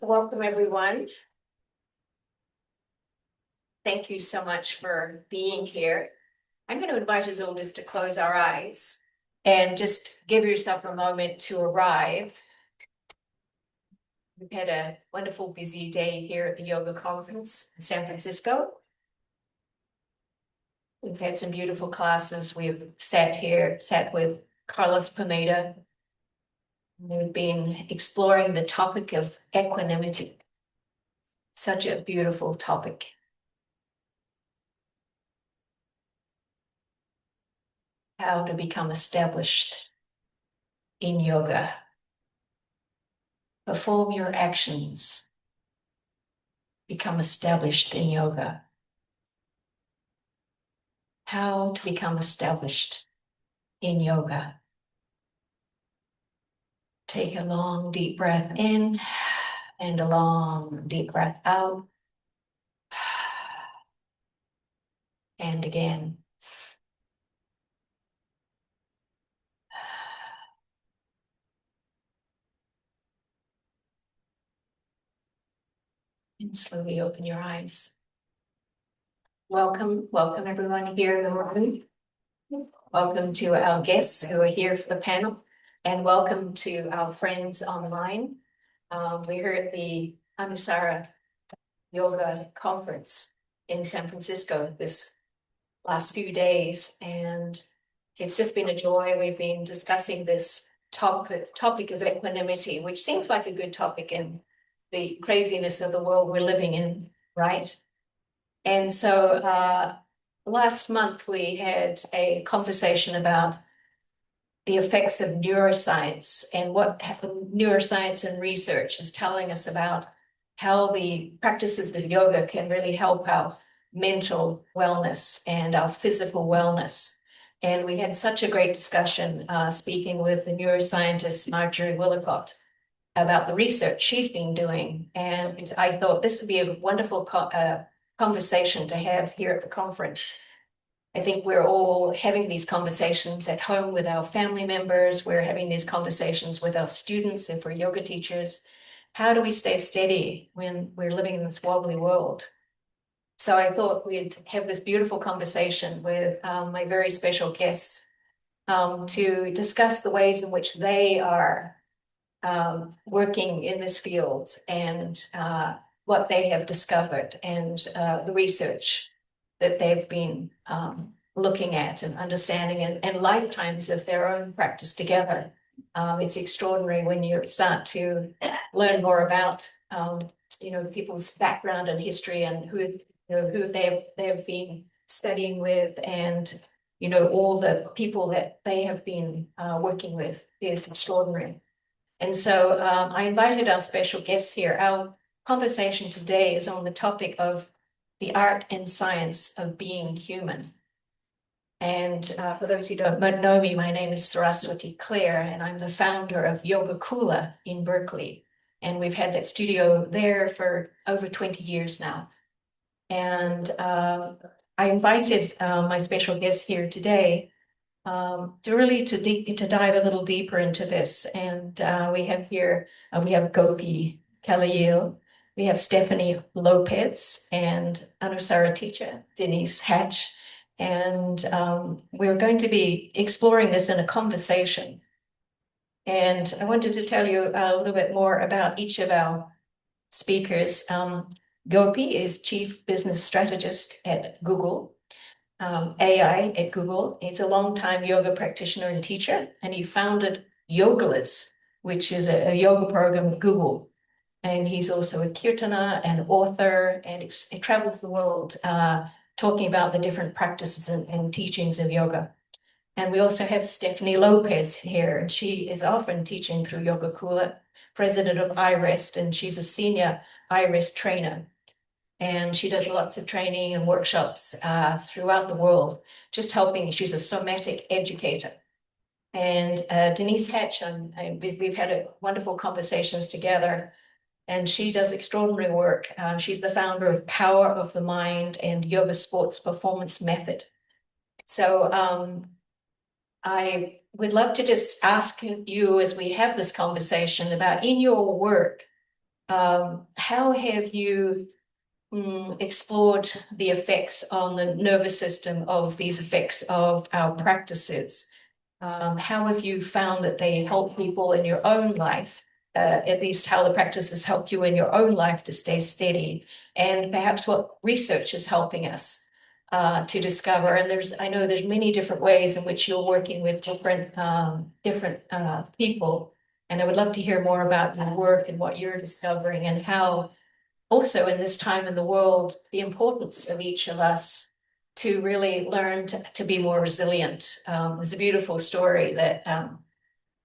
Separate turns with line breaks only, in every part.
Welcome, everyone. Thank you so much for being here. I'm going to invite us all just to close our eyes and just give yourself a moment to arrive. We've had a wonderful, busy day here at the yoga conference in San Francisco. We've had some beautiful classes. We've sat with Carlos Pomeda. We've been exploring the topic of equanimity. Such a beautiful topic. How to become established in yoga. Perform your actions. Become established in yoga. How to become established in yoga. Take a long, deep breath in and a long, deep breath out. And again. And slowly open your eyes. Welcome everyone here in the room. Welcome to our guests who are here for the panel, and welcome to our friends online. We're here at the Anusara Yoga Conference in San Francisco this last few days, and it's just been a joy. We've been discussing this topic of equanimity, which seems like a good topic in the craziness of the world we're living in, right? And so last month we had a conversation about the effects of neuroscience and what neuroscience and research is telling us about how the practices of yoga can really help our mental wellness and our physical wellness. And we had such a great discussion speaking with the neuroscientist Marjorie Willicott about the research she's been doing. And I thought this would be a wonderful conversation to have here at the conference. I think we're all having these conversations at home with our family members. We're having these conversations with our students if we're yoga teachers. How do we stay steady when we're living in this wobbly world? So I thought we'd have this beautiful conversation with my very special guests to discuss the ways in which they are working in this field and what they have discovered and the research that they've been looking at and understanding and lifetimes of their own practice together. It's extraordinary when you start to learn more about people's background and history and who they've been studying with, and all the people that they have been working with is extraordinary. And so I invited our special guests here. Our conversation today is on the topic of the art and science of being human. And for those who don't know me, my name is Saraswati Claire, and I'm the founder of Yoga Kula in Berkeley. And we've had that studio there for over 20 years now. And I invited my special guest here today to dive a little deeper into this. And we have Gopi Kallayil, we have Stephanie Lopez, and Anusara teacher Denise Hatch. And we're going to be exploring this in a conversation. And I wanted to tell you a little bit more about each of our speakers. Gopi is Chief Business Strategist at Google. AI at Google. He's a longtime yoga practitioner and teacher, and he founded Yogalas, which is a yoga program at Google. And he's also a kirtana and author, and he travels the world talking about the different practices and teachings of yoga. And we also have Stephanie Lopez here, and she is often teaching through Yoga Kula, president of iRest, and she's a senior iRest trainer. And she does lots of training and workshops throughout the world, just helping. She's a somatic educator. And Denise Hatch, we've had wonderful conversations together, and she does extraordinary work. She's the founder of Power of the Mind and Yoga Sports Performance Method. So I would love to just ask you, as we have this conversation, about in your work, how have you explored the effects on the nervous system of these effects of our practices? How have you found that they help people in your own life? At least how the practices help you in your own life to stay steady, and perhaps what research is helping us to discover. And I know there's many different ways in which you're working with different people, and I would love to hear more about your work and what you're discovering, and how also in this time in the world, the importance of each of us to really learn to be more resilient. There's a beautiful story that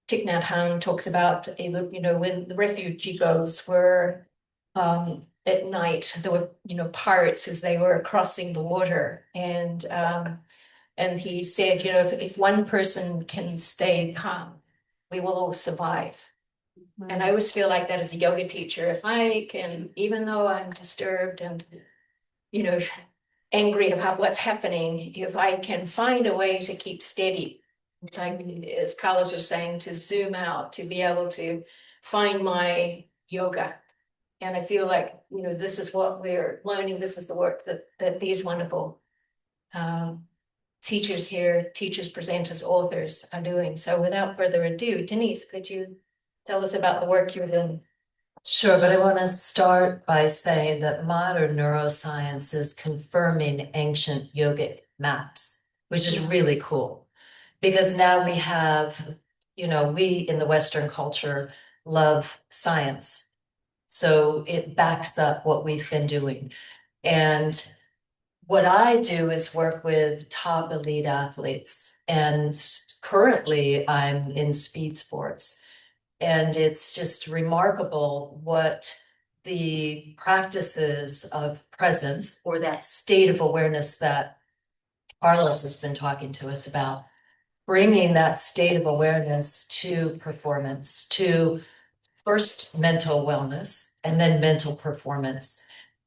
Thich Nhat Hanh talks about, when the refugee boats were at night, there were, pirates as they were crossing the water. And he said, if one person can stay calm, we will all survive. And I always feel like that as a yoga teacher, if I can, even though I'm disturbed and, angry about what's happening, if I can find a way to keep steady, it's like, as Carlos was saying, to zoom out, to be able to find my yoga. And I feel like, this is what we're learning. This is the work that these wonderful teachers here, teachers, presenters, authors are doing. So without further ado, Denise, could you tell us about the work you're doing?
Sure, but I want to start by saying that modern neuroscience is confirming ancient yogic maps, which is really cool because now we have, we in the Western culture love science. So it backs up what we've been doing. And what I do is work with top elite athletes. And currently I'm in speed sports. And it's just remarkable what the practices of presence or that state of awareness that Carlos has been talking to us about, bringing that state of awareness to performance, to first mental wellness and then mental performance.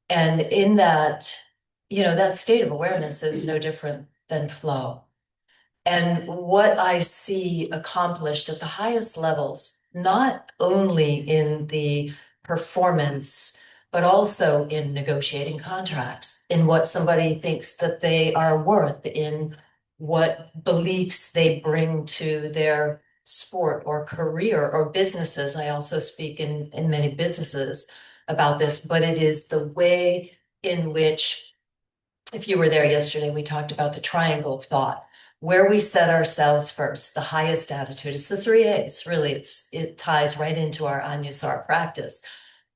And in that, that state of awareness is no different than flow. And what I see accomplished at the highest levels, not only in the performance, but also in negotiating contracts, in what somebody thinks that they are worth, in what beliefs they bring to their sport or career or businesses. I also speak in many businesses about this, but it is the way in which, if you were there yesterday, we talked about the triangle of thought, where we set ourselves first, the highest attitude. It's the 3 A's, really. It ties right into our Anusara practice.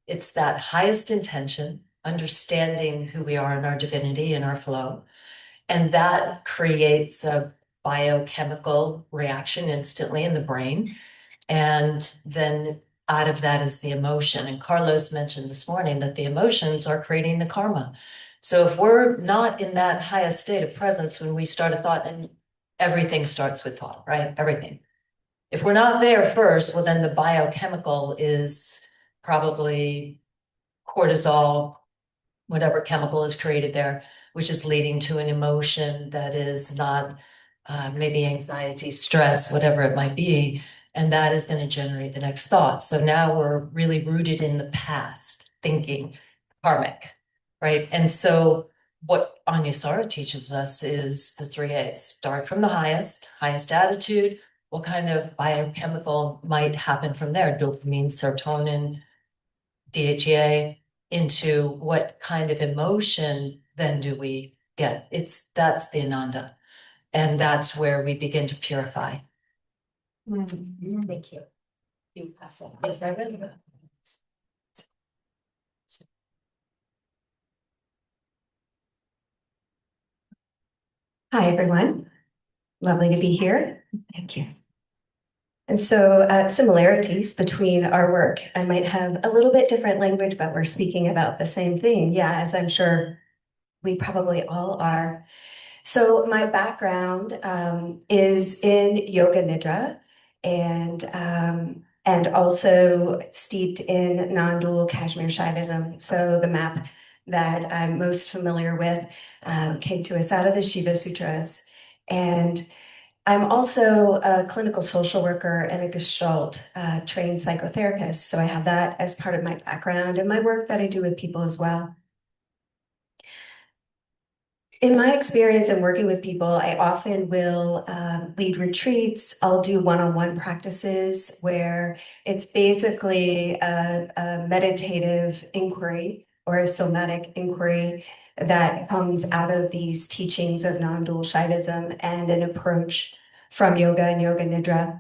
It's that highest intention, understanding who we are in our divinity and our flow. And that creates a biochemical reaction instantly in the brain. And then out of that is the emotion. And Carlos mentioned this morning that the emotions are creating the karma. So if we're not in that highest state of presence when we start a thought, and everything starts with thought, right? Everything. If we're not there first, well, then the biochemical is probably cortisol, whatever chemical is created there, which is leading to an emotion that is not maybe anxiety, stress, whatever it might be. And that is going to generate the next thought. So now we're really rooted in the past, thinking karmic, right? And so what Anusara teaches us is the 3 A's. Start from the highest attitude. What kind of biochemical might happen from there? Dopamine, serotonin, DHEA, into what kind of emotion then do we get? That's the Ananda. And that's where we begin to purify.
Thank you. You pass on. Yes, I will.
Hi, everyone. Lovely to be here. Thank you. And so similarities between our work. I might have a little bit different language, but we're speaking about the same thing. Yeah, as I'm sure we probably all are. So my background is in yoga nidra and also steeped in nondual Kashmir Shaivism. So the map that I'm most familiar with came to us out of the Shiva Sutras. And I'm also a clinical social worker and a Gestalt trained psychotherapist. So I have that as part of my background and my work that I do with people as well. In my experience in working with people, I often will lead retreats. I'll do one-on-one practices where it's basically a meditative inquiry or a somatic inquiry that comes out of these teachings of non-dual Shaivism and an approach from yoga and yoga nidra.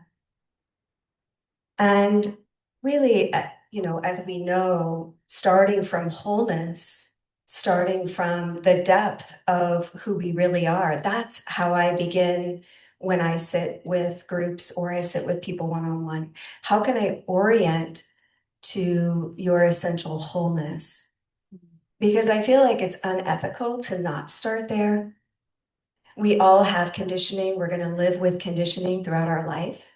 And really, as we know, starting from wholeness, starting from the depth of who we really are, that's how I begin when I sit with groups or I sit with people one-on-one. How can I orient to your essential wholeness? Because I feel like it's unethical to not start there. We all have conditioning. We're going to live with conditioning throughout our life.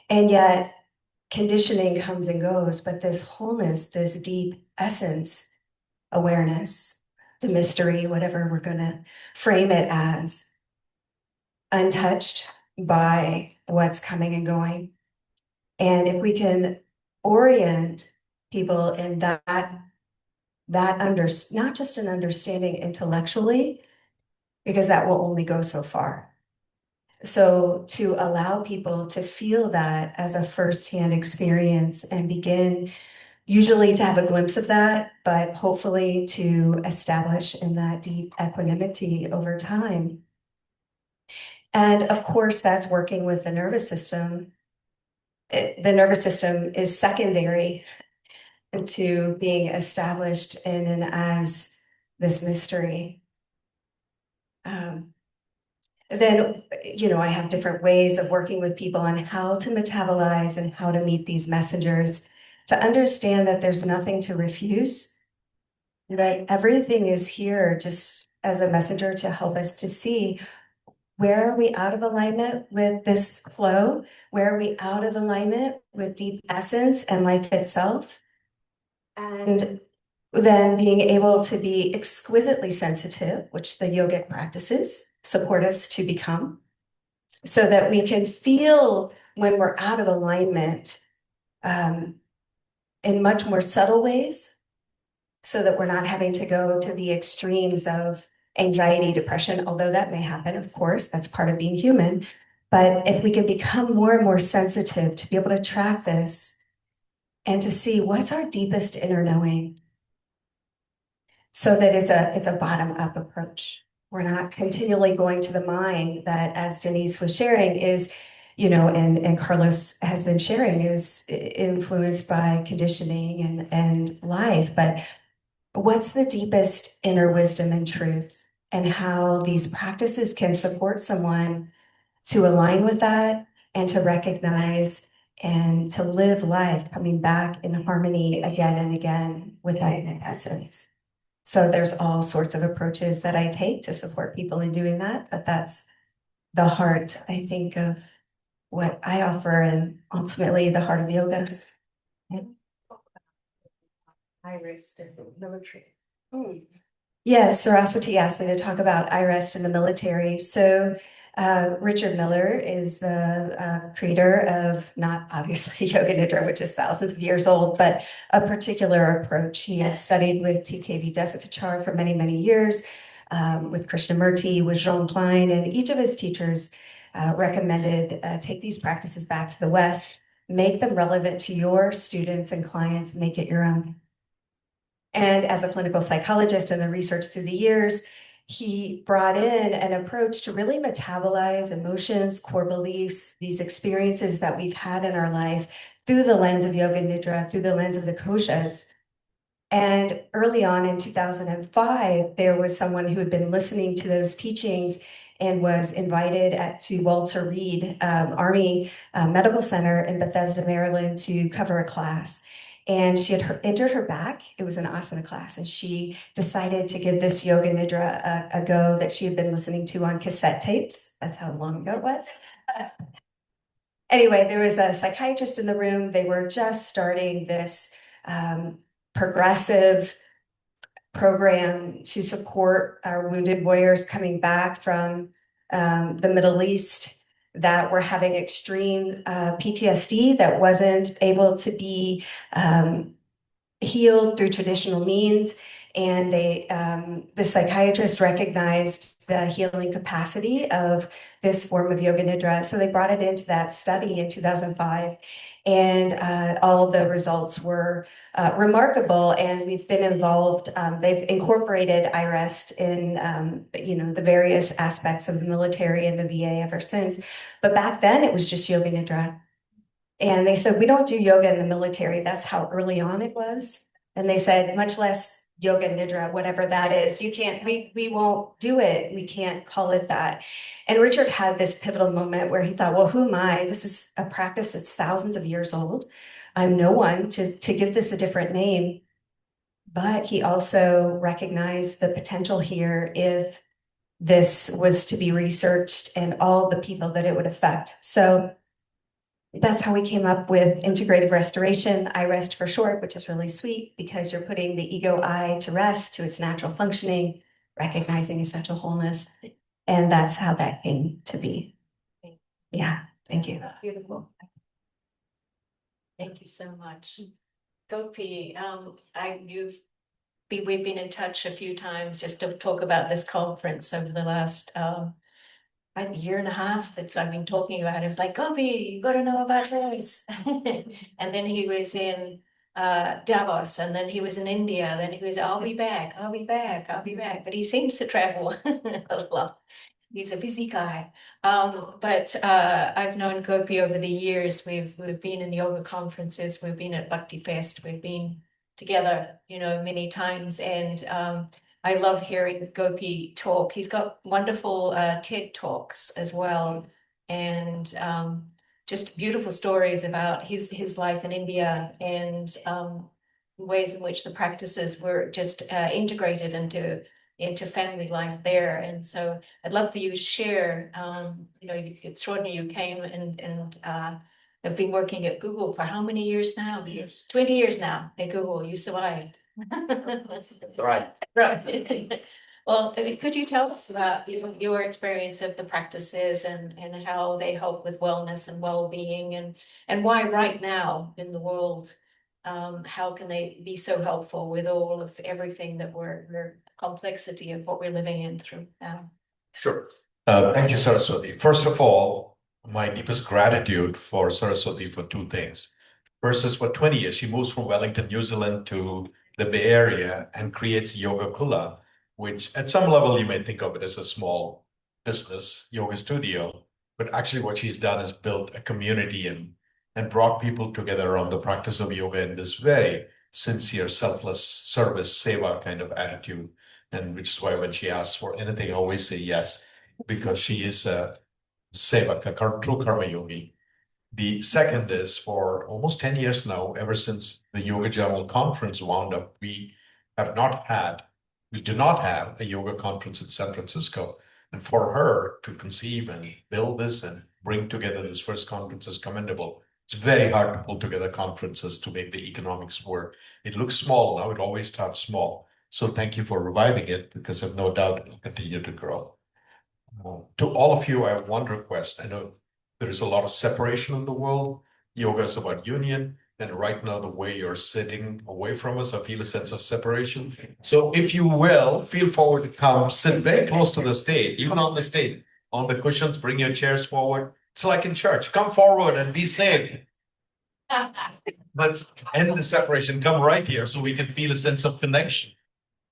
And yet, conditioning comes and goes, but this wholeness, this deep essence, awareness, the mystery, whatever we're going to frame it as, untouched by what's coming and going. And if we can orient people in not just an understanding intellectually, because that will only go so far. So to allow people to feel that as a firsthand experience and begin usually to have a glimpse of that, but hopefully to establish in that deep equanimity over time. And of course, that's working with the nervous system. The nervous system is secondary to being established in and as this mystery. Then, I have different ways of working with people on how to metabolize and how to meet these messengers, to understand that there's nothing to refuse, that everything is here just as a messenger to help us to see where are we out of alignment with this flow, where are we out of alignment with deep essence and life itself, and then being able to be exquisitely sensitive, which the yogic practices support us to become, so that we can feel when we're out of alignment in much more subtle ways, so that we're not having to go to the extremes of anxiety, depression, although that may happen, of course, that's part of being human. But if we can become more and more sensitive to be able to track this and to see what's our deepest inner knowing, so that it's a bottom-up approach. We're not continually going to the mind that, as Denise was sharing, is, and Carlos has been sharing, is influenced by conditioning and life. But what's the deepest inner wisdom and truth, and how these practices can support someone to align with that and to recognize and to live life coming back in harmony again and again with that essence. So there's all sorts of approaches that I take to support people in doing that, but that's the heart, I think, of what I offer, and ultimately the heart of yoga. iRest in the military. Yes, Saraswati asked me to talk about iRest in the military. So Richard Miller is the creator of, not obviously Yoga Nidra, which is thousands of years old, but a particular approach. He had studied with TKV Desikachar for many, many years, with Krishnamurti, with Jean Klein, and each of his teachers recommended take these practices back to the West, make them relevant to your students and clients, make it your own. And as a clinical psychologist and the research through the years, he brought in an approach to really metabolize emotions, core beliefs, these experiences that we've had in our life through the lens of Yoga Nidra, through the lens of the koshas. And early on in 2005, there was someone who had been listening to those teachings and was invited to Walter Reed Army Medical Center in Bethesda, Maryland, to cover a class. And she had injured her back. It was an asana class, and she decided to give this Yoga Nidra a go that she had been listening to on cassette tapes. That's how long ago it was. Anyway, there was a psychiatrist in the room. They were just starting this progressive program to support our wounded warriors coming back from the Middle East that were having extreme PTSD that wasn't able to be healed through traditional means. And the psychiatrist recognized the healing capacity of this form of yoga nidra. So they brought it into that study in 2005. And all the results were remarkable. And we've been involved, they've incorporated iRest in, the various aspects of the military and the VA ever since. But back then it was just yoga nidra. And they said, we don't do yoga in the military. That's how early on it was. And they said, much less yoga nidra, whatever that is. You can't, we won't do it. We can't call it that. And Richard had this pivotal moment where he thought, well, who am I? This is a practice that's thousands of years old. I'm no one to give this a different name. But he also recognized the potential here if this was to be researched and all the people that it would affect. So that's how we came up with integrative restoration, iRest for short, which is really sweet because you're putting the ego I to rest to its natural functioning, recognizing essential wholeness. And that's how that came to be. Yeah, thank you.
Beautiful. Thank you so much. Gopi, we've been in touch a few times just to talk about this conference over the last a year and a half that I've been talking about it. It was like, Gopi, you got to know about this. And then he was in Davos, and then he was in India. Then he was, I'll be back. But he seems to travel a lot. He's a busy guy. But I've known Gopi over the years. We've been in yoga conferences. We've been at Bhakti Fest. We've been together, many times. And I love hearing Gopi talk. He's got wonderful TED Talks as well, and just beautiful stories about his life in India and ways in which the practices were just integrated into family life there. And so I'd love for you to share. It's extraordinary you came and have been working at Google for how many years now? 20 years now at Google. You survived.
Right.
Right. Well, could you tell us about your experience of the practices and how they help with wellness and well-being and why right now in the world, how can they be so helpful with all of everything that we're complexity of what we're living in through now?
Sure. Thank you, Saraswati. First of all, my deepest gratitude for Saraswati for two things. First is for 20 years, she moves from Wellington, New Zealand to the Bay Area and creates Yoga Kula, which at some level you may think of it as a small business yoga studio, but actually what she's done is built a community and brought people together around the practice of yoga in this very sincere, selfless service, seva kind of attitude. And which is why when she asks for anything, I always say yes, because she is a sevaka, a true karma yogi. The second is for almost 10 years now, ever since the Yoga Journal conference wound up, we do not have a yoga conference in San Francisco. And for her to conceive and build this and bring together this first conference is commendable. It's very hard to pull together conferences to make the economics work. It looks small now, it always starts small. So thank you for reviving it, because I've no doubt it will continue to grow. To all of you, I have one request. I know there is a lot of separation in the world. Yoga is about union. And right now, the way you're sitting away from us, I feel a sense of separation. So if you will, feel forward to come, sit very close to the stage, even on the stage, on the cushions, bring your chairs forward. It's like in church, come forward and be safe. Let's end the separation, come right here so we can feel a sense of connection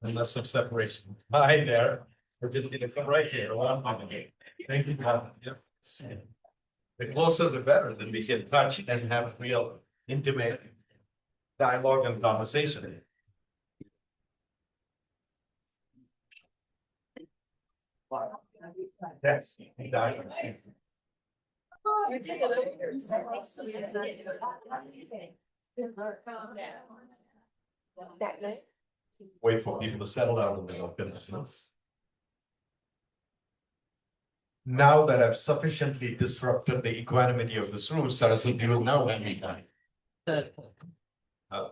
and less of separation. Hi there. We're just gonna come right here. Thank you, God. Yep. The closer the better, then we can touch and have real intimate dialogue and conversation. Yes, exactly. Wait for people to settle down and then I'll finish. Now that I've sufficiently disrupted the equanimity of this room, Saraswati will now let me die.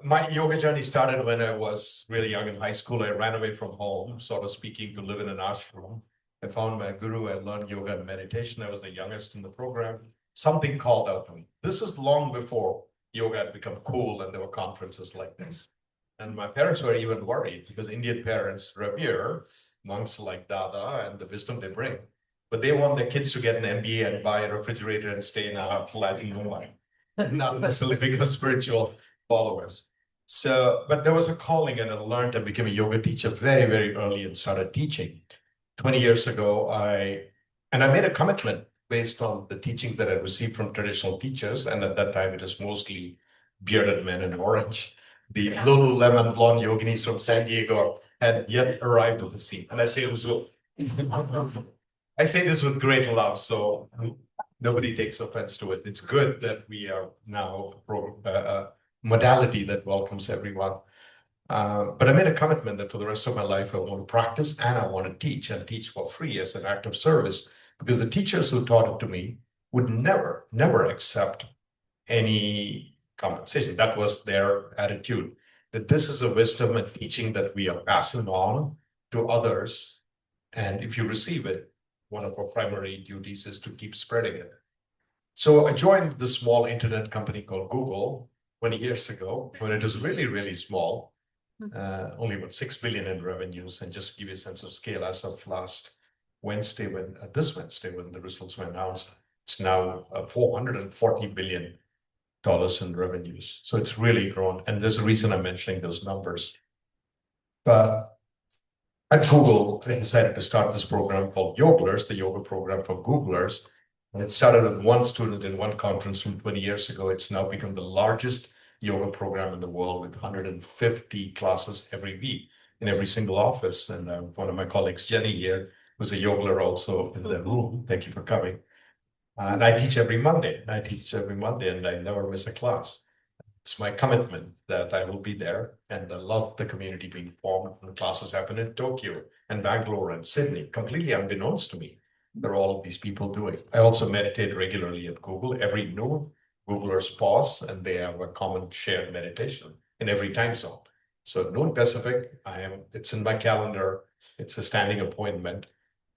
My yoga journey started when I was really young in high school. I ran away from home, sort of speaking, to live in an ashram. I found my guru. I learned yoga and meditation. I was the youngest in the program. Something called out to me. This is long before yoga had become cool and there were conferences like this. And my parents were even worried because Indian parents revere monks like Dada and the wisdom they bring. But they want their kids to get an MBA and buy a refrigerator and stay in a flat in Mumbai, not necessarily become spiritual followers. So, but there was a calling, and I learned and became a yoga teacher very, very early and started teaching. 20 years ago, I made a commitment based on the teachings that I received from traditional teachers. And at that time, it was mostly bearded men in orange. The Lululemon blonde yoginis from San Diego had yet arrived on the scene. And I say this with great love, so nobody takes offense to it. It's good that we are now a modality that welcomes everyone. But I made a commitment that for the rest of my life, I want to practice and I want to teach, and teach for free as an act of service, because the teachers who taught it to me would never, never accept any compensation. That was their attitude, that this is a wisdom and teaching that we are passing on to others. And if you receive it, one of our primary duties is to keep spreading it. So I joined the small internet company called Google 20 years ago, when it was really, really small, only about 6 billion in revenues. And just to give you a sense of scale, as of last Wednesday, this Wednesday, when the results were announced, it's now $440 billion in revenues. So it's really grown. And there's a reason I'm mentioning those numbers. But at Google, I decided to start this program called Yoglers, the yoga program for Googlers. And it started with one student in one conference from 20 years ago. It's now become the largest yoga program in the world, with 150 classes every week in every single office. And one of my colleagues, Jenny here, who's a yogler also in the room. Thank you for coming. And I teach every Monday. And I never miss a class. It's my commitment that I will be there, and I love the community being formed. And classes happen in Tokyo and Bangalore and Sydney, completely unbeknownst to me. There are all of these people doing. I also meditate regularly at Google. Every noon, Googlers pause, and they have a common shared meditation in every time zone. So noon Pacific, it's in my calendar. It's a standing appointment.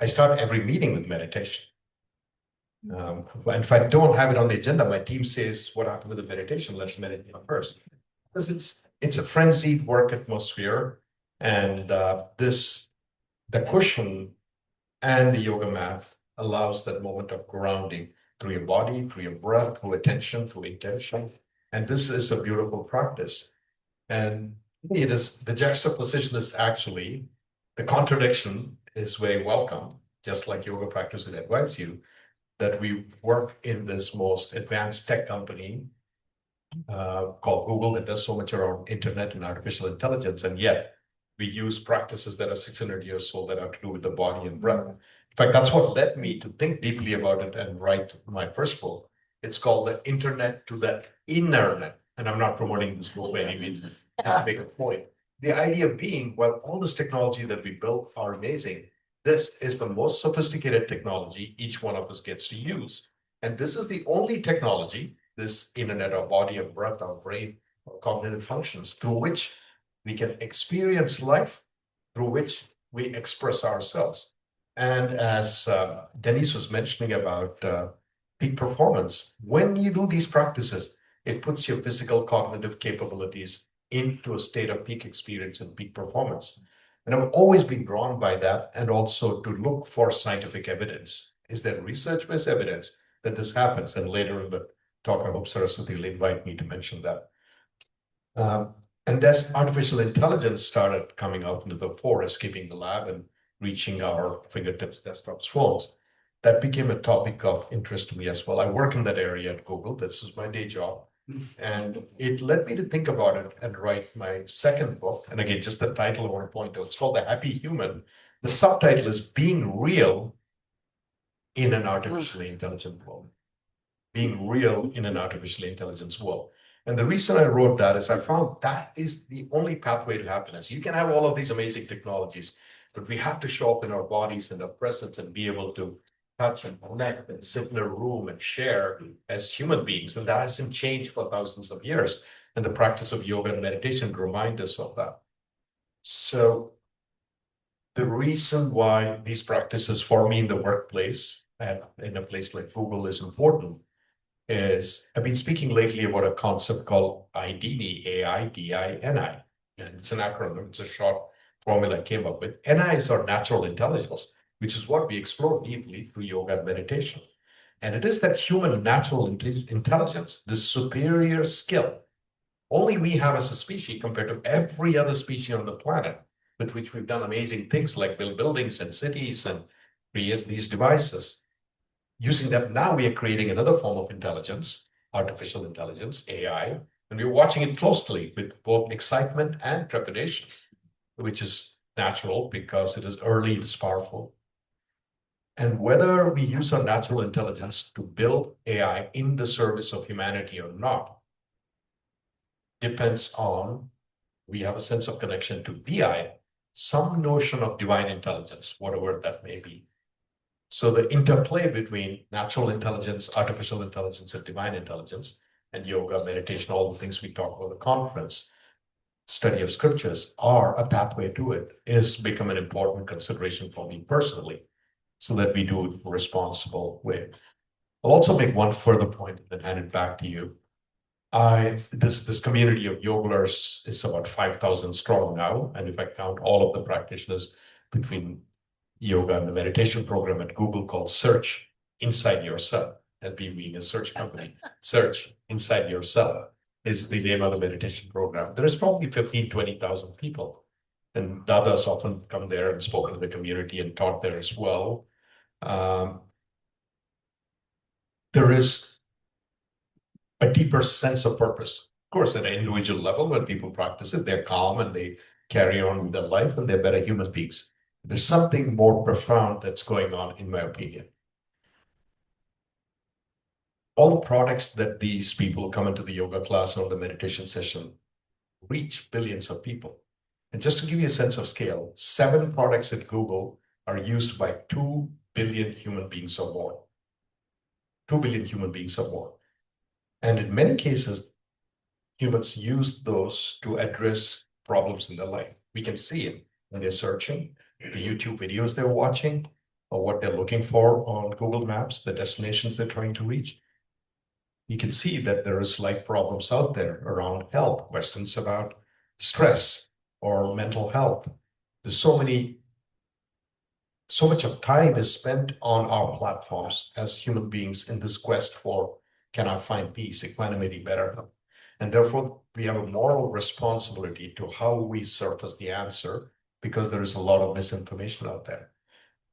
I start every meeting with meditation. And if I don't have it on the agenda, my team says, "What happened with the meditation? Let's meditate first." Because it's a frenzied work atmosphere, and the cushion and the yoga mat allows that moment of grounding through your body, through your breath, through attention, through intention. And this is a beautiful practice. And it is, the juxtaposition is actually, the contradiction is very welcome, just like yoga practice would advise you, that we work in this most advanced tech company called Google that does so much around internet and artificial intelligence, and yet we use practices that are 600 years old that have to do with the body and breath. In fact, that's what led me to think deeply about it and write my first book. It's called The Internet to the Internet. And I'm not promoting this book by any means, just to make a point. The idea being, well, all this technology that we built are amazing. This is the most sophisticated technology each one of us gets to use. And this is the only technology, this internet, our body, our breath, our brain, our cognitive functions, through which we can experience life, through which we express ourselves. And as Denise was mentioning about peak performance, when you do these practices, it puts your physical cognitive capabilities into a state of peak experience and peak performance. And I've always been drawn by that, and also to look for scientific evidence. Is there research-based evidence that this happens? And later in the talk, I hope Saraswati will invite me to mention that. And as artificial intelligence started coming out into the fore, escaping the lab and reaching our fingertips, desktops, phones, that became a topic of interest to me as well. I work in that area at Google. This is my day job. And it led me to think about it and write my second book. And again, just the title I want to point out, it's called The Happy Human. The subtitle is Being Real in an Artificially Intelligent World. Being real in an artificially intelligent world. And the reason I wrote that is I found that is the only pathway to happiness. You can have all of these amazing technologies, but we have to show up in our bodies and our presence and be able to touch and connect and sit in a room and share as human beings. And that hasn't changed for thousands of years. And the practice of yoga and meditation remind us of that. So the reason why these practices for me in the workplace and in a place like Google is important is I've been speaking lately about a concept called IDD, AIDINI. And it's an acronym, it's a short formula I came up with. NI is our natural intelligence, which is what we explore deeply through yoga and meditation. And it is that human natural intelligence, the superior skill, only we have as a species compared to every other species on the planet, with which we've done amazing things like build buildings and cities and create these devices. Using that, now we are creating another form of intelligence, artificial intelligence, AI, and we're watching it closely with both excitement and trepidation, which is natural because it is early, it is powerful. And whether we use our natural intelligence to build AI in the service of humanity or not depends on we have a sense of connection to DI, some notion of divine intelligence, whatever that may be. So the interplay between natural intelligence, artificial intelligence, and divine intelligence, and yoga, meditation, all the things we talk about at the conference, study of scriptures are a pathway to it, is become an important consideration for me personally, so that we do it in a responsible way. I'll also make one further point and then hand it back to you. This community of yogolers is about 5,000 strong now, and if I count all of the practitioners between yoga and the meditation program at Google called Search Inside Yourself, and being a search company, Search Inside Yourself is the name of the meditation program. There is probably 15, 20,000 people, and Dadas often come there and spoken to the community and taught there as well. There is a deeper sense of purpose. Of course, at an individual level, when people practice it, they're calm and they carry on with their life and they're better human beings. There's something more profound that's going on, in my opinion. All the products that these people who come into the yoga class or the meditation session reach billions of people. And just to give you a sense of scale, 7 products at Google are used by 2 billion human beings or more. 2 billion human beings or more. And in many cases, humans use those to address problems in their life. We can see it when they're searching, the YouTube videos they're watching, or what they're looking for on Google Maps, the destinations they're trying to reach. You can see that there is life problems out there around health, questions about stress or mental health. There's so much of time is spent on our platforms as human beings in this quest for, can I find peace, equanimity, better health? And therefore, we have a moral responsibility to how we surface the answer, because there is a lot of misinformation out there.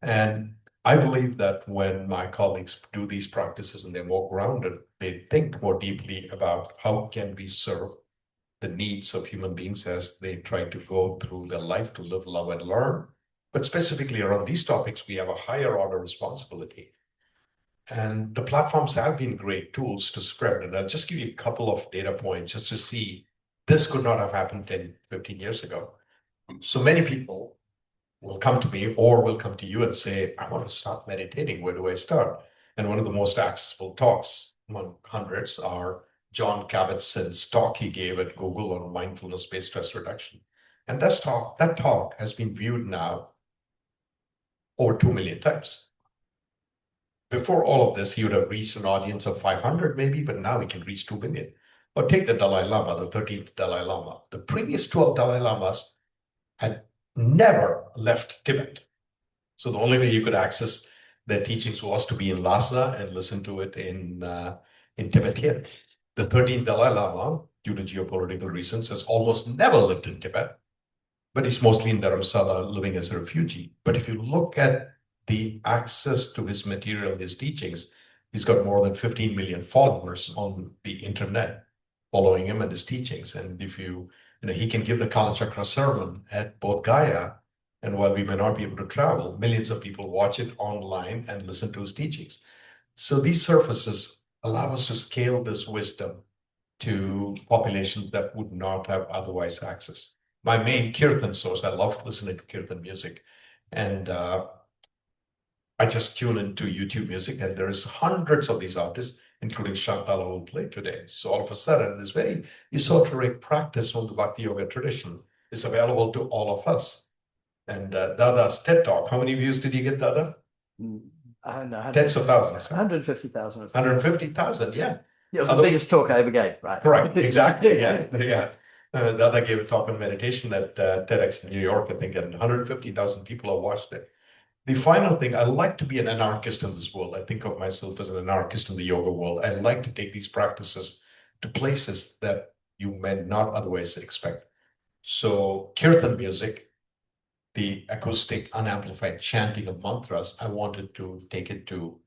And I believe that when my colleagues do these practices and they're more grounded, they think more deeply about how can we serve the needs of human beings as they try to go through their life to live, love, and learn. But specifically around these topics, we have a higher order responsibility. And the platforms have been great tools to spread. And I'll just give you a couple of data points just to see this could not have happened 10, 15 years ago. So many people will come to me or will come to you and say, I want to start meditating. Where do I start? And one of the most accessible talks among hundreds are John Kabat-Zinn's talk he gave at Google on mindfulness-based stress reduction. And that talk has been viewed now over 2 million times. Before all of this, he would have reached an audience of 500 maybe, but now he can reach 2 million. Or take the Dalai Lama, the 13th Dalai Lama. The previous 12 Dalai Lamas had never left Tibet. So the only way you could access their teachings was to be in Lhasa and listen to it in Tibetan. The 13th Dalai Lama, due to geopolitical reasons, has almost never lived in Tibet, but he's mostly in Dharamsala living as a refugee. But if you look at the access to his material, his teachings, he's got more than 15 million followers on the internet following him and his teachings. And if he can give the Kalachakra sermon at Bodh Gaya, and while we may not be able to travel, millions of people watch it online and listen to his teachings. So these surfaces allow us to scale this wisdom to populations that would not have otherwise access. My main kirtan source, I love listening to kirtan music. And I just tune into YouTube music, and there's hundreds of these artists, including Shantala, who will play today. So all of a sudden, this very esoteric practice from the Bhakti Yoga tradition is available to all of us. And Dada's TED Talk, how many views did you get, Dada?
I don't know.
Tens of thousands.
150,000.
150,000, yeah.
Yeah, it was the biggest talk I ever gave, right?
Correct, exactly, yeah, yeah. Dada gave a talk on meditation at TEDx in New York, I think, and 150,000 people have watched it. The final thing, I like to be an anarchist in this world. I think of myself as an anarchist in the yoga world. I like to take these practices to places that you may not otherwise expect. So kirtan music, the acoustic unamplified chanting of mantras, I wanted to take it to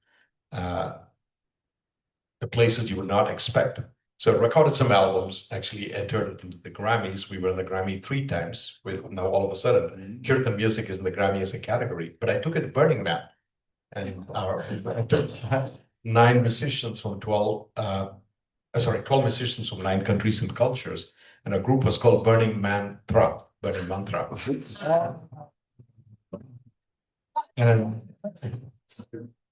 the places you would not expect. So I recorded some albums, actually entered it into the Grammys. We were in the Grammy 3 times. With now all of a sudden, kirtan music is in the Grammy as a category. But I took it to Burning Man, and I took 9 musicians from 12 musicians from 9 countries and cultures, and a group was called Burning Mantra. And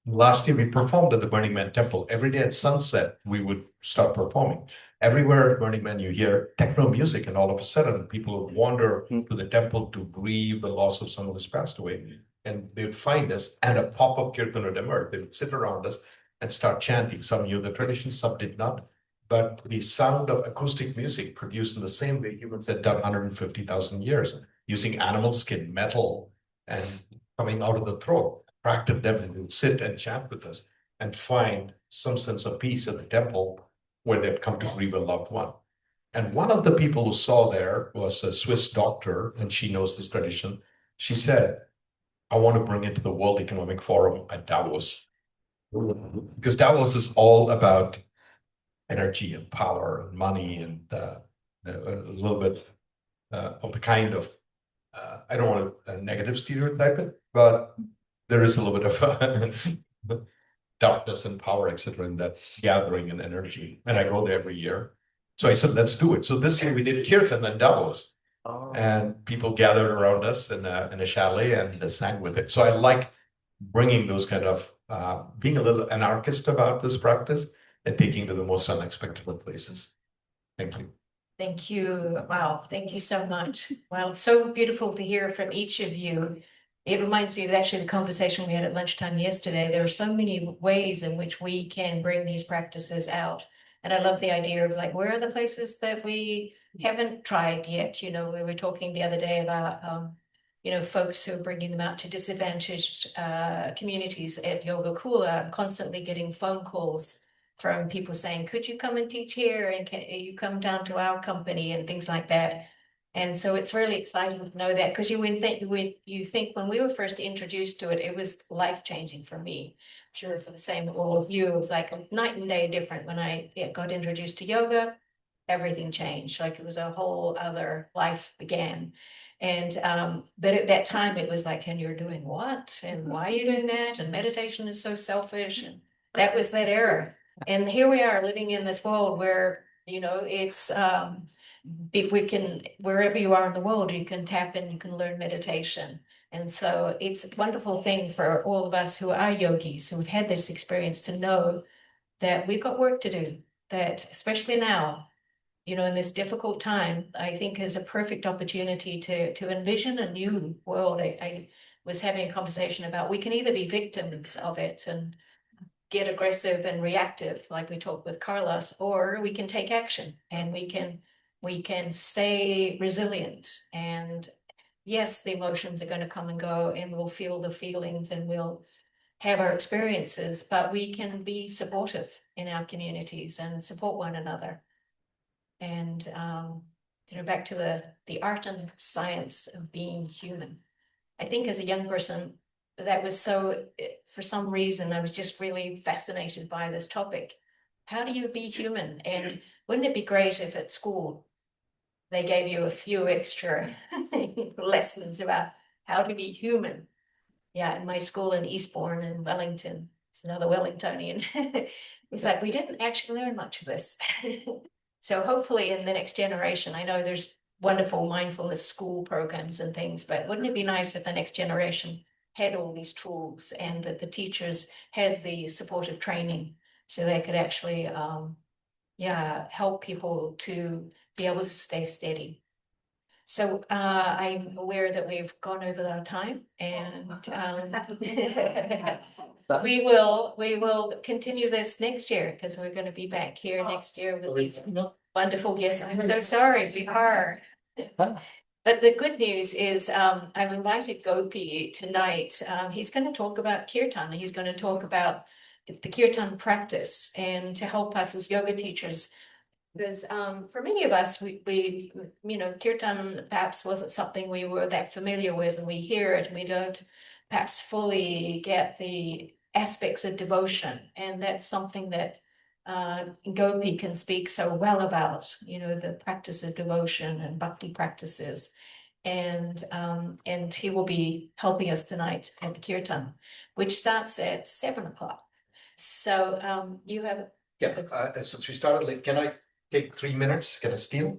last year we performed at the Burning Man temple. Every day at sunset, we would start performing. Everywhere at Burning Man, you hear techno music, and all of a sudden, people would wander to the temple to grieve the loss of someone who's passed away. And they would find us, and a pop-up kirtan would emerge. They would sit around us and start chanting. Some knew the tradition, some did not. But the sound of acoustic music produced in the same way humans had done 150,000 years, using animal skin, metal, and coming out of the throat. Practice them and would sit and chat with us and find some sense of peace at the temple where they'd come to grieve a loved one. And one of the people who saw there was a Swiss doctor, and she knows this tradition. She said, I want to bring it to the World Economic Forum at Davos. Because Davos is all about energy and power and money and a little bit of the kind of, I don't want to negative stereotype it, but there is a little bit of darkness and power, etc., in that gathering and energy. And I go there every year. So I said, let's do it. So this year we did kirtan in Davos. Oh. And people gathered around us in a chalet and sang with it. So I like bringing those kind of, being a little anarchist about this practice and taking to the most unexpected places. Thank you.
Thank you. Wow. Thank you so much. Wow. It's so beautiful to hear from each of you. It reminds me of actually the conversation we had at lunchtime yesterday. There are so many ways in which we can bring these practices out. And I love the idea of like, where are the places that we haven't tried yet? You know, we were talking the other day about, you know, folks who are bringing them out to disadvantaged communities at Yoga Kula, constantly getting phone calls from people saying, could you come and teach here? And can you come down to our company and things like that? And so it's really exciting to know that, because you think when we were first introduced to it, it was life-changing for me. I'm sure for the same all of you, it was like a night and day different. When I got introduced to yoga, everything changed. Like it was a whole other life began. And but at that time it was like, and you're doing what? And why are you doing that? And meditation is so selfish. And that was that era. And here we are living in this world where, you know, it's we can, wherever you are in the world, you can tap in, you can learn meditation. And so it's a wonderful thing for all of us who are yogis, who've had this experience, to know that we've got work to do, that especially now, you know, in this difficult time, I think is a perfect opportunity to envision a new world. I was having a conversation about, we can either be victims of it and get aggressive and reactive, like we talked with Carlos, or we can take action and we can stay resilient. And yes, the emotions are going to come and go, and we'll feel the feelings and we'll have our experiences, but we can be supportive in our communities and support one another. And you know, back to the art and science of being human. I think as a young person, that was so, for some reason, I was just really fascinated by this topic. How do you be human? And wouldn't it be great if at school they gave you a few extra lessons about how to be human? Yeah, in my school in Eastbourne in Wellington, it's another Wellingtonian. It's like, we didn't actually learn much of this. So hopefully in the next generation, I know there's wonderful mindfulness school programs and things, but wouldn't it be nice if the next generation had all these tools and that the teachers had the supportive training so they could actually, help people to be able to stay steady. So I'm aware that we've gone over our time and we will continue this next year because we're going to be back here next year with these wonderful guests. I'm so sorry, we are. But the good news is I've invited Gopi tonight. He's going to talk about kirtan. He's going to talk about the kirtan practice and to help us as yoga teachers. Because for many of us, we kirtan perhaps wasn't something we were that familiar with, and we hear it, and we don't perhaps fully get the aspects of devotion. And that's something that Gopi can speak so well about, the practice of devotion and bhakti practices. And he will be helping us tonight at the kirtan, which starts at 7:00. So you have.
Yeah, since we started late, can I take 3 minutes? Can I steal?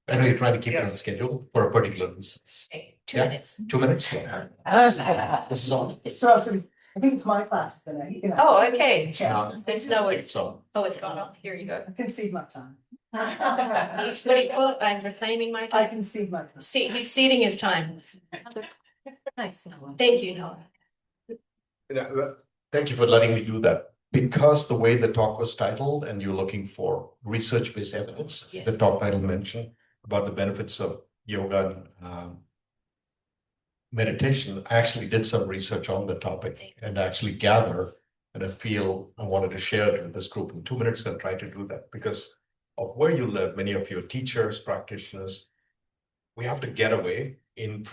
I know you're trying to keep it on schedule for a particular reason.
2
Yeah.
minutes.
2 minutes? This is on.
So, I think it's my class, but
Oh, okay.
It's
It's
so.
gone off. Here you go.
I concede my time.
He's what do you call it? I'm reclaiming my
I
time.
concede my time.
See, he's ceding his time.
Nice. Noah.
Thank you, Noah.
Thank you for letting me do that. Because the way the talk was titled and you're looking for research-based evidence,
Yes.
the talk title mentioned about the benefits of yoga and meditation. I actually did some research on the topic and actually gathered, and I feel I wanted to share it with this group in 2 minutes and try to do that because of where you live, many of you are teachers, practitioners. We have to get away in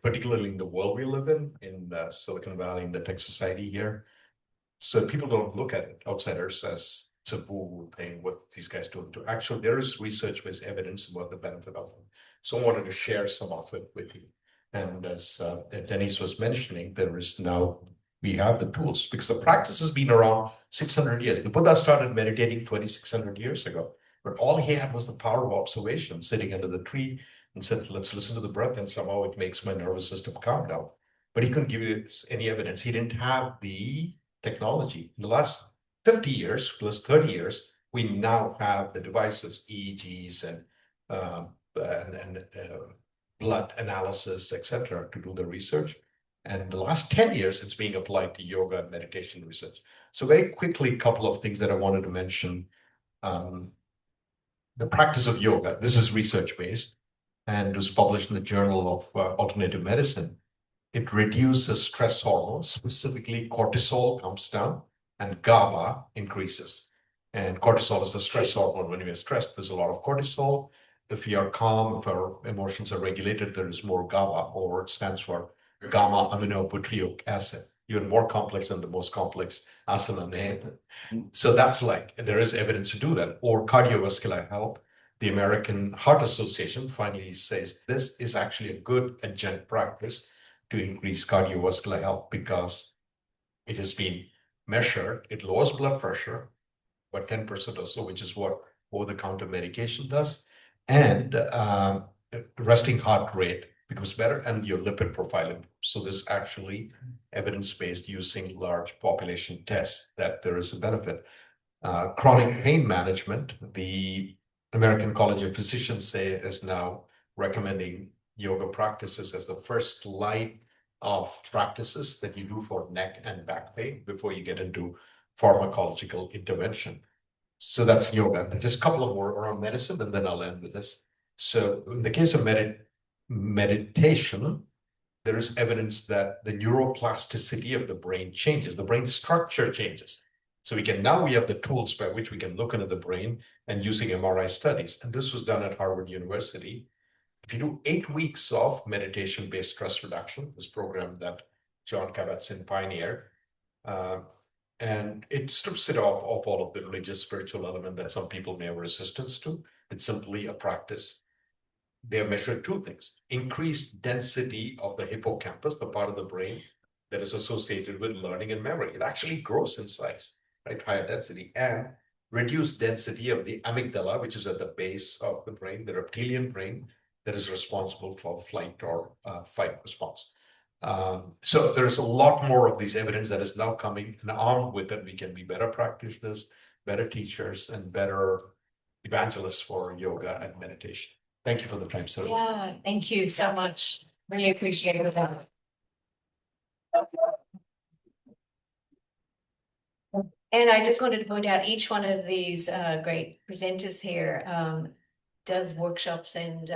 particularly in the world we live in Silicon Valley, in the tech society here. So people don't look at it, outsiders, as it's a woo-woo thing, what these guys do. Actually, there is research-based evidence about the benefit of it. So I wanted to share some of it with you. And as Denise was mentioning, we have the tools because the practice has been around 600 years. The Buddha started meditating 2,600 years ago, but all he had was the power of observation, sitting under the tree and said, let's listen to the breath, and somehow it makes my nervous system calm down. But he couldn't give you any evidence. He didn't have the technology. In the last 50 years, plus 30 years, we now have the devices, EEGs and blood analysis, etc., to do the research. And in the last 10 years, it's being applied to yoga and meditation research. So very quickly, a couple of things that I wanted to mention. The practice of yoga, this is research-based, and was published in the Journal of Alternative Medicine. It reduces stress hormones, specifically cortisol comes down and GABA increases. And cortisol is the stress hormone. When you're stressed, there's a lot of cortisol. If you are calm, if our emotions are regulated, there is more GABA, or it stands for gamma aminobutyric acid, even more complex than the most complex asana name. So that's there is evidence to do that. Or cardiovascular health. The American Heart Association finally says this is actually a good adjunct practice to increase cardiovascular health because it has been measured. It lowers blood pressure by 10% or so, which is what over-the-counter medication does. And resting heart rate becomes better and your lipid profile improves. So there's actually evidence-based using large population tests that there is a benefit. Chronic pain management, the American College of Physicians is now recommending yoga practices as the first line of practices that you do for neck and back pain before you get into pharmacological intervention. So that's yoga. And just a couple of more around medicine, and then I'll end with this. So in the case of meditation, there is evidence that the neuroplasticity of the brain changes. The brain structure changes. So we have the tools by which we can look into the brain and using MRI studies. And this was done at Harvard University. If you do 8 weeks of meditation-based stress reduction, this program that John Kabat-Zinn pioneered, and it strips it off of all of the religious, spiritual element that some people may have resistance to. It's simply a practice. They have measured 2 things: increased density of the hippocampus, the part of the brain that is associated with learning and memory. It actually grows in size, right? Higher density, and reduced density of the amygdala, which is at the base of the brain, the reptilian brain that is responsible for flight or fight response. So there's a lot more of these evidence that is now coming, and armed with it, we can be better practitioners, better teachers, and better evangelists for yoga and meditation. Thank you for the time, sir.
Yeah, thank you so much. Really appreciate it. And I just wanted to point out each one of these great presenters here does workshops and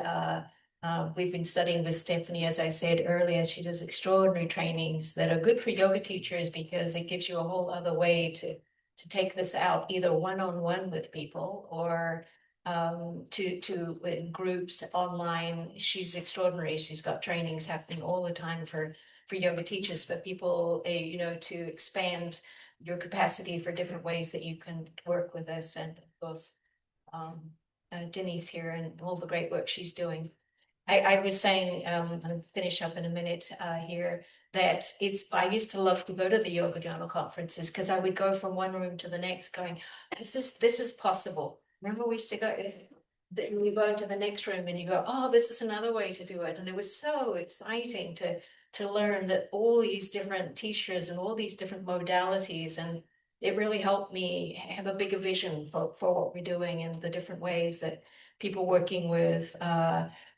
we've been studying with Stephanie, as I said earlier, she does extraordinary trainings that are good for yoga teachers because it gives you a whole other way to take this out, either one-on-one with people or to in groups online. She's extraordinary. She's got trainings happening all the time for yoga teachers, for people, you know, to expand your capacity for different ways that you can work with us. And of course, Denise here and all the great work she's doing. I was saying, I'll finish up in a minute here, that I used to love to go to the yoga journal conferences because I would go from one room to the next going, this is possible. Remember we used to go, then you go into the next room and you go, oh, this is another way to do it. And it was so exciting to learn that all these different teachers and all these different modalities, and it really helped me have a bigger vision for what we're doing and the different ways that people working with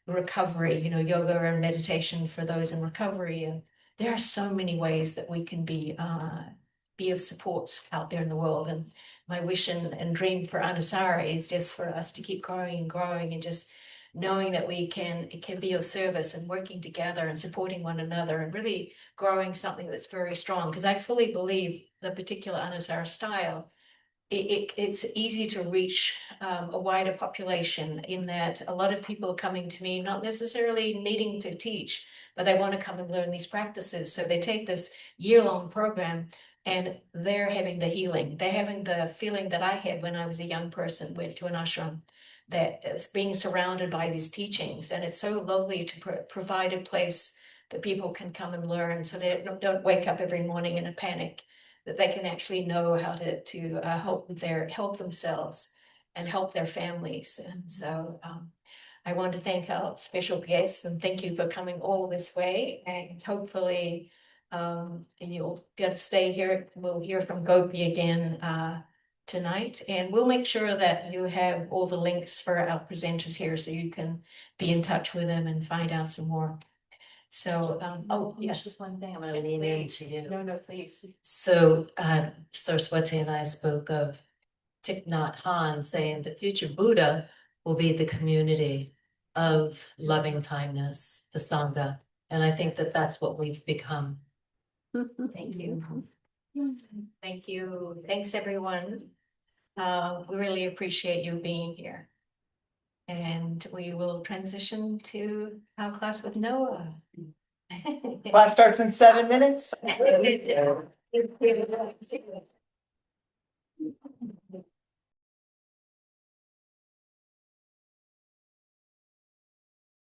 recovery, you know, yoga and meditation for those in recovery. And there are so many ways that we can be of support out there in the world. And my wish and dream for Anusara is just for us to keep growing and growing and just knowing that it can be of service and working together and supporting one another and really growing something that's very strong. Because I fully believe the particular Anusara style, it's easy to reach a wider population in that a lot of people are coming to me, not necessarily needing to teach, but they want to come and learn these practices. So they take this year-long program and they're having the healing. They're having the feeling that I had when I was a young person, went to an ashram, that is being surrounded by these teachings. And it's so lovely to provide a place that people can come and learn so they don't wake up every morning in a panic, that they can actually know how to help themselves and help their families. And so I want to thank our special guests and thank you for coming all this way. And hopefully you'll get to stay here. We'll hear from Gopi again tonight, and we'll make sure that you have all the links for our presenters here so you can be in touch with them and find out some more. So, oh, yes.
Just one thing I'm going to
Yes,
lean
please.
into you.
No, please.
So Saraswati and I spoke of Thich Nhat Hanh saying the future Buddha will be the community of loving kindness, the Sangha. And I think that that's what we've become.
Thank you. Thank you. Thanks, everyone. We really appreciate you being here. And we will transition to our class with Noah.
Class starts in 7 minutes.